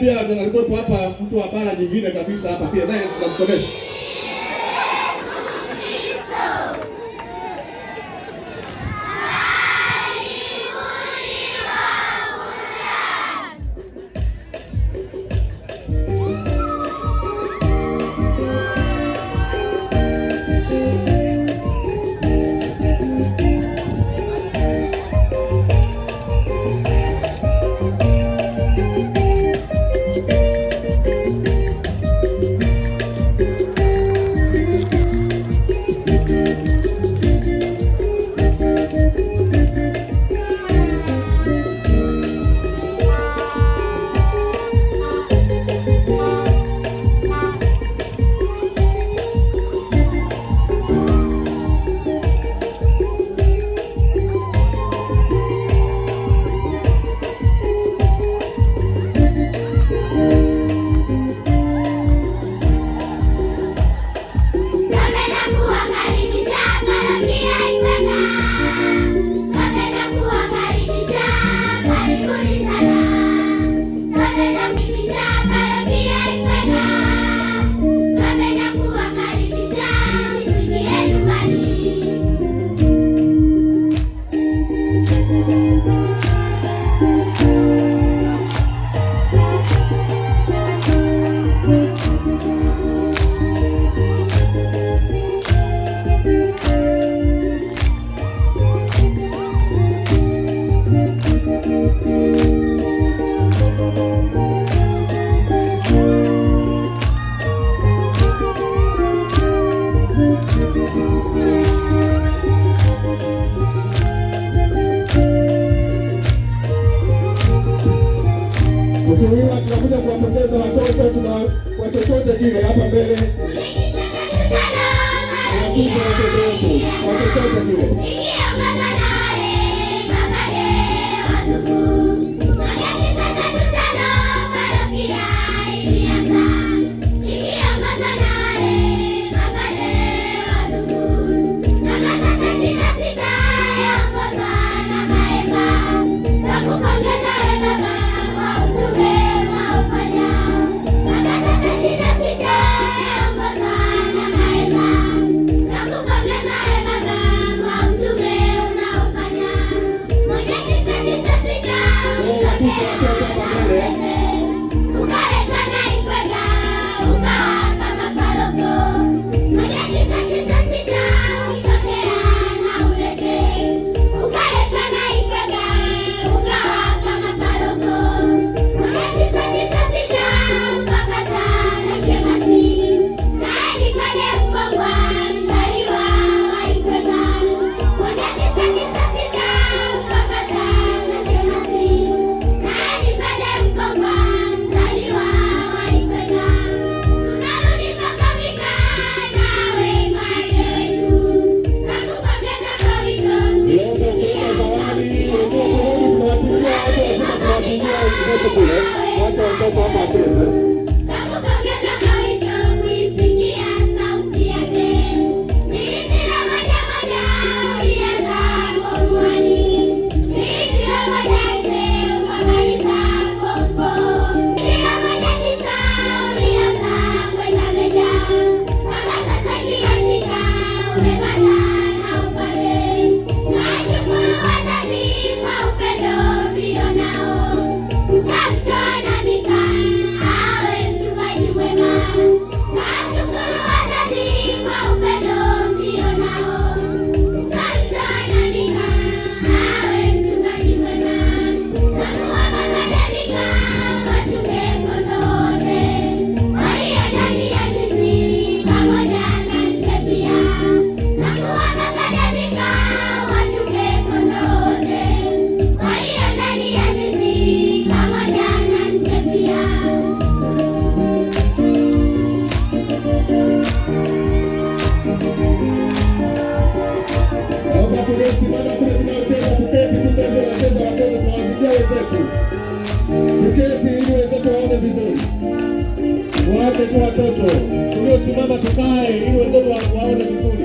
pia alikuwepo hapa mtu wa bara nyingine kabisa hapa pia naye tunamsomesha. Tunakuja kuwapongeza watoto kwa chochote kile hapa mbele. Kwa chochote kile. Tuache tu watoto tuliosimama tukae ili wenzetu waone vizuri.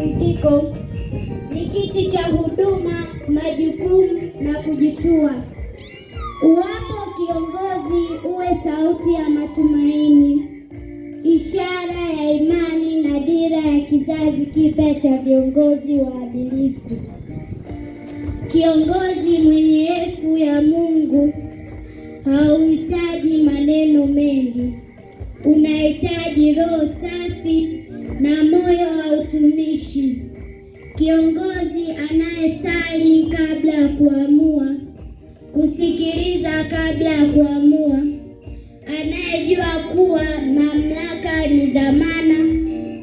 mapumziko, ni kiti cha huduma, majukumu na kujitua. Uwapo kiongozi, uwe sauti ya matumaini, ishara ya imani na dira ya kizazi kipya cha viongozi waadilifu. Kiongozi mwenye hofu ya Mungu hauhitaji maneno mengi, unahitaji roho safi na moyo wa utumishi. Kiongozi anayesali kabla ya kuamua, kusikiliza kabla ya kuamua, anayejua kuwa mamlaka ni dhamana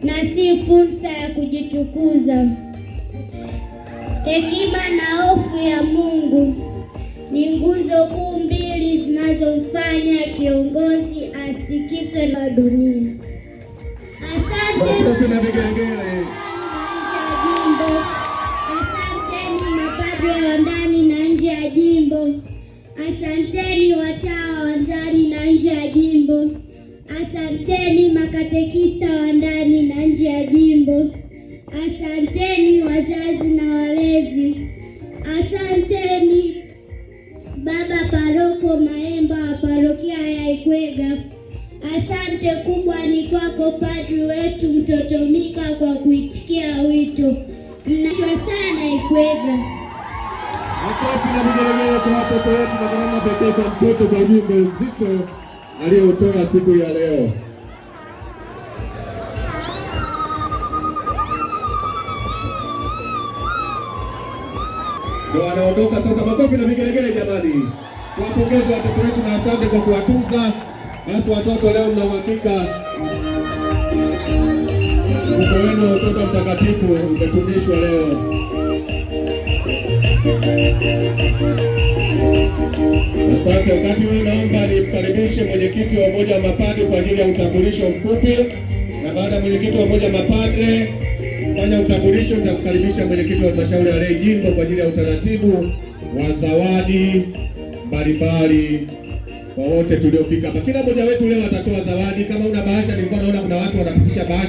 na si fursa ya kujitukuza. Hekima na hofu ya Mungu ni nguzo kuu mbili zinazomfanya kiongozi asikiswe na dunia. Asante asanteni mapadri wa ndani na nje ya jimbo, asanteni watawa wa ndani na nje ya jimbo, asanteni makatekista wa ndani na nje ya jimbo, asanteni wazazi na walezi, asanteni Baba Paroko Maemba wa parokia ya Ikwega. Asante kubwa ni kwako padri wetu mtoto Mika kwa kuitikia wito. Mnashwa sana Ikwega. Makofi na vigelegele kwa watoto wetu na kwa namna pekee kwa mtoto kwa ujumbe mzito aliyoutoa siku ya leo. Ndio wanaondoka sasa. Makofi na vigelegele jamani. Tuwapongeze watoto wetu na asante kwa kuwatunza. Basi watoto, leo mna uhakika mfuko wenu wa utoto mtakatifu umetumishwa leo. Asante. Wakati huu naomba nimkaribishe mwenyekiti wa Umoja wa Mapadre kwa ajili ya utambulisho mfupi, na baada ya mwenyekiti wa Umoja wa Mapadre kufanya utambulisho, nitakukaribisha mwenyekiti wa halmashauri ya lei jimbo kwa ajili ya utaratibu wa zawadi mbalimbali kwa wote tuliofika hapa. Kila mmoja wetu leo atatoa zawadi. Kama una bahasha, nilikuwa naona kuna watu wanapitisha bahasha.